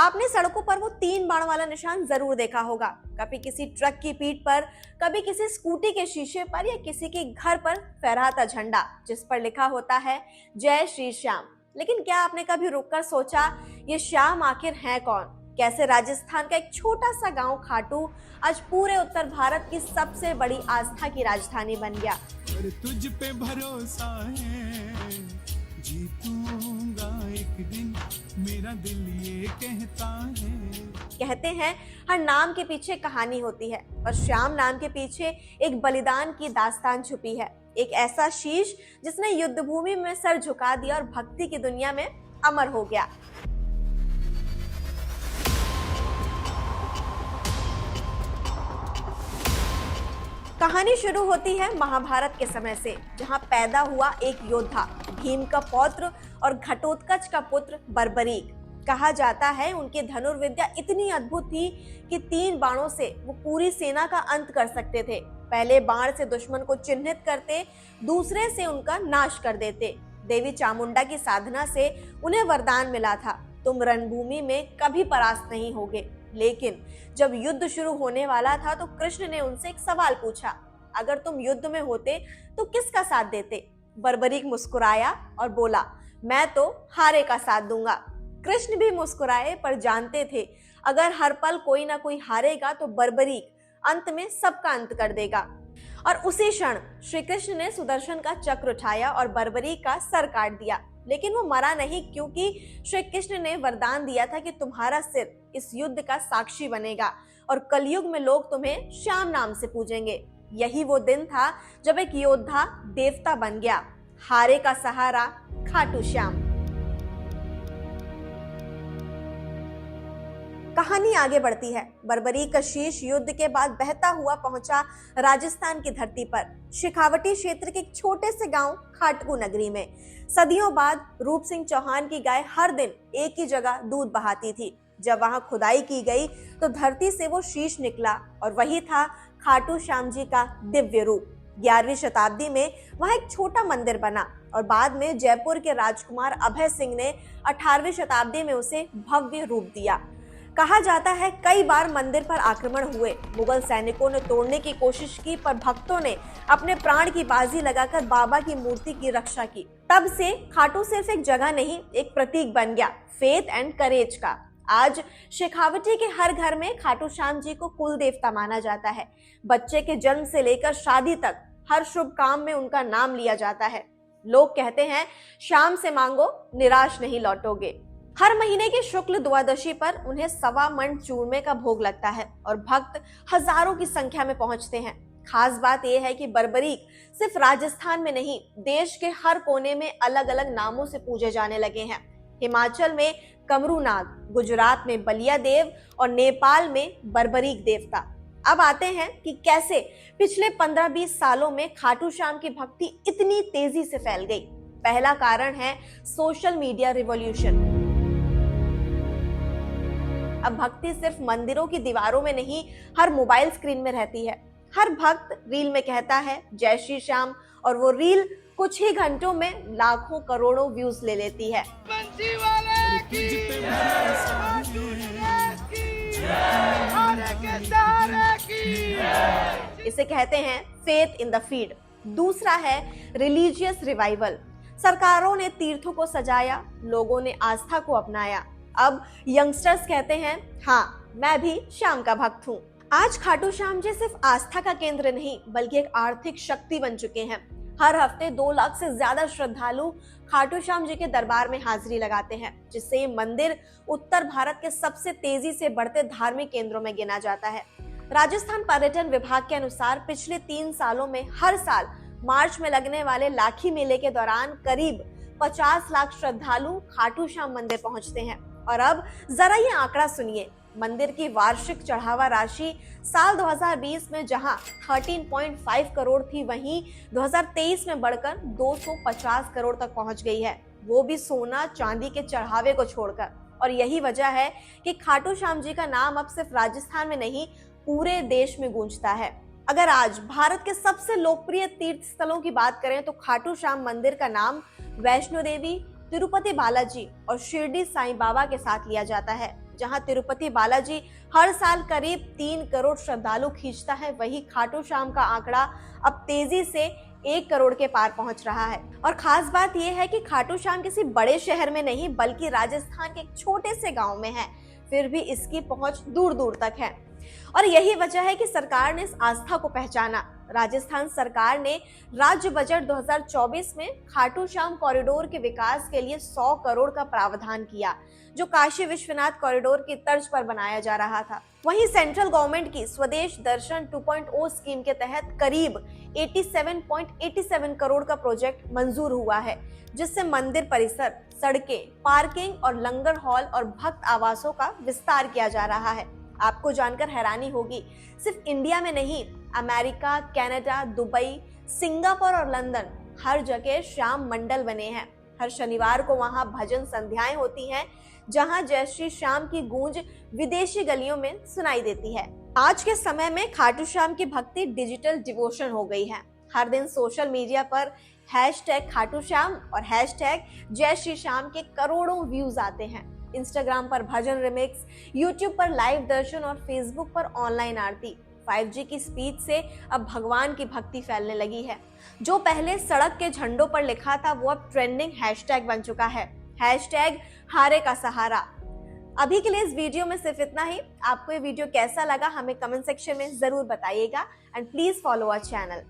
आपने सड़कों पर वो 3 बाण वाला निशान जरूर देखा होगा, कभी किसी ट्रक की पीठ पर, कभी किसी स्कूटी के शीशे पर या किसी के घर पर फहराता झंडा जिस पर लिखा होता है जय श्री श्याम। लेकिन क्या आपने कभी रुककर सोचा ये श्याम आखिर है कौन? कैसे राजस्थान का एक छोटा सा गांव खाटू आज पूरे उत्तर भारत की सबसे बड़ी आस्था की राजधानी बन गया। तुझ पे भरोसा है, जीतूंगा एक दिन, मेरा दिल ये कहता है। कहते हैं हर नाम के पीछे कहानी होती है और श्याम नाम के पीछे एक बलिदान की दास्तान छुपी है। एक ऐसा शीश जिसने युद्ध भूमि में सर झुका दिया और भक्ति की दुनिया में अमर हो गया। कहानी शुरू होती है महाभारत के समय से, जहां पैदा हुआ एक योद्धा भीम का पौत्र और घटोत्कच का पुत्र बर्बरीक। कहा जाता है उनकी धनुर्विद्या इतनी अद्भुत थी कि 3 बाणों से वो पूरी सेना का अंत कर सकते थे। पहले बाण से दुश्मन को चिन्हित करते, दूसरे से उनका नाश कर देते। देवी चामुंडा की साधना से उन्हें वरदान मिला था, तुम रणभूमि में कभी परास्त नहीं होगे। लेकिन जब युद्ध शुरू होने वाला था तो कृष्ण ने उनसे एक सवाल पूछा, अगर तुम युद्ध में होते तो किसका साथ देते? बर्बरीक मुस्कुराया और बोला, मैं तो हारे का साथ दूंगा। कृष्ण भी मुस्कुराए, पर जानते थे अगर हर पल कोई ना कोई हारेगा तो बर्बरीक अंत में सबका अंत कर देगा। और उसी क्षण श्री कृष्ण ने सुदर्शन का चक्र उठाया और बर्बरीक का सर काट दिया। लेकिन वो मरा नहीं, क्योंकि श्री कृष्ण ने वरदान दिया था कि तुम्हारा सिर इस युद्ध का साक्षी बनेगा और कलयुग में लोग तुम्हें श्याम नाम से पूजेंगे। यही वो दिन था जब एक योद्धा देवता बन गया, हारे का सहारा खाटू श्याम। कहानी आगे बढ़ती है। बर्बरीक का शीश युद्ध के बाद बहता हुआ पहुंचा राजस्थान की धरती पर, शेखावटी क्षेत्र के एक छोटे से गांव खाटू नगरी में। सदियों बाद रूप सिंह चौहान की गाय हर दिन एक ही जगह दूध बहाती थी। जब वहां खुदाई की गई तो धरती से वो शीश निकला और वही था खाटू श्याम जी का दिव्य रूप। 11वीं शताब्दी में वहां एक छोटा मंदिर बना और बाद में जयपुर के राजकुमार अभय सिंह ने 18वीं शताब्दी में उसे भव्य रूप दिया। कहा जाता है कई बार मंदिर पर आक्रमण हुए, मुगल सैनिकों ने तोड़ने की कोशिश की, पर भक्तों ने अपने प्राण की बाजी लगाकर बाबा की मूर्ति की रक्षा की। तब से खाटू सिर्फ एक जगह नहीं, एक प्रतीक बन गया फेथ एंड करेज का। आज शेखावटी के हर घर में खाटू श्याम जी को कुल देवता माना जाता है। बच्चे के जन्म से लेकर शादी तक हर शुभ काम में उनका नाम लिया जाता है। लोग कहते हैं शाम से मांगो निराश नहीं लौटोगे। हर महीने की शुक्ल द्वादशी पर उन्हें 1.25 मन चूरमे का भोग लगता है और भक्त हजारों की संख्या में पहुंचते हैं। खास बात यह है कि बर्बरीक सिर्फ राजस्थान में नहीं, देश के हर कोने में अलग अलग नामों से पूजे जाने लगे हैं। हिमाचल में कमरूनाग, गुजरात में बलिया देव और नेपाल में बर्बरीक देवता। अब आते हैं कि कैसे पिछले 15-20 सालों में खाटू श्याम की भक्ति इतनी तेजी से फैल गई। पहला कारण है सोशल मीडिया रिवॉल्यूशन। अब भक्ति सिर्फ मंदिरों की दीवारों में नहीं, हर मोबाइल स्क्रीन में रहती है। हर भक्त रील में कहता है जय श्री श्याम और वो रील कुछ ही घंटों में लाखों करोड़ों व्यूज ले लेती है। इसे कहते हैं फेथ इन द फीड। दूसरा है रिलीजियस रिवाइवल। सरकारों ने तीर्थों को सजाया, लोगों ने आस्था को अपनाया। अब यंगस्टर्स कहते हैं हाँ, मैं भी श्याम का भक्त हूँ। आज खाटू श्याम जी सिर्फ आस्था का केंद्र नहीं, बल्कि एक आर्थिक शक्ति बन चुके हैं। हर हफ्ते 2 लाख से ज्यादा श्रद्धालु खाटू श्याम जी के दरबार में हाजिरी लगाते हैं, जिससे ये मंदिर उत्तर भारत के सबसे तेजी से बढ़ते धार्मिक केंद्रों में गिना जाता है। राजस्थान पर्यटन विभाग के अनुसार पिछले 3 सालों में हर साल मार्च में लगने वाले लाखी मेले के दौरान करीब 50 लाख श्रद्धालु खाटू श्याम मंदिर पहुंचते हैं। और अब जरा ये आंकड़ा सुनिए, मंदिर की वार्षिक चढ़ावा राशि साल 2020 में जहां 13.5 करोड़ थी, वहीं 2023 में बढ़कर 250 करोड़ तक पहुंच गई है, वो भी सोना चांदी के चढ़ावे को छोड़कर। और यही वजह है कि खाटू श्याम जी का नाम अब सिर्फ राजस्थान में नहीं, पूरे देश में गूंजता है। अगर आज भारत के सबसे लोकप्रिय तीर्थ स्थलों की बात करें तो खाटू श्याम मंदिर का नाम वैष्णो देवी, तिरुपति बालाजी और शिरडी साईं बाबा के साथ लिया जाता है। जहां तिरुपति बालाजी हर साल करीब 3 करोड़ श्रद्धालु खींचता है, वही खाटू श्याम का आंकड़ा अब तेजी से 1 करोड़ के पार पहुंच रहा है। और खास बात यह है कि खाटू श्याम किसी बड़े शहर में नहीं बल्कि राजस्थान के एक छोटे से गांव में है, फिर भी इसकी पहुंच दूर दूर तक है। और यही वजह है कि सरकार ने इस आस्था को पहचाना। राजस्थान सरकार ने राज्य बजट 2024 में खाटू श्याम कॉरिडोर के विकास के लिए 100 करोड़ का प्रावधान किया, जो काशी विश्वनाथ कॉरिडोर की तर्ज पर बनाया जा रहा था। वहीं सेंट्रल गवर्नमेंट की स्वदेश दर्शन 2.0 स्कीम के तहत करीब 87.87 करोड़ का प्रोजेक्ट मंजूर हुआ है, जिससे मंदिर परिसर, सड़कें, पार्किंग और लंगर हॉल और भक्त आवासों का विस्तार किया जा रहा है। आपको जानकर हैरानी होगी, सिर्फ इंडिया में नहीं, अमेरिका, कनाडा, दुबई, सिंगापुर और लंदन, हर जगह श्याम मंडल बने हैं। हर शनिवार को वहां भजन संध्याएं होती हैं, जहां जय श्री श्याम की गूंज विदेशी गलियों में सुनाई देती है। आज के समय में खाटू श्याम की भक्ति डिजिटल डिवोशन हो गई है। हर दिन सोशल मीडिया पर #खाटू श्याम और #जय श्री श्याम के करोड़ों व्यूज आते हैं। इंस्टाग्राम पर भजन रिमिक्स, यूट्यूब पर लाइव दर्शन और फेसबुक पर ऑनलाइन आरती। 5G की स्पीड से अब भगवान की भक्ति फैलने लगी है। जो पहले सड़क के झंडों पर लिखा था, वो अब ट्रेंडिंग हैशटैग बन चुका है, #हारे का सहारा। अभी के लिए इस वीडियो में सिर्फ इतना ही। आपको ये वीडियो कैसा लगा हमें कमेंट सेक्शन में जरूर बताइएगा and please follow our channel.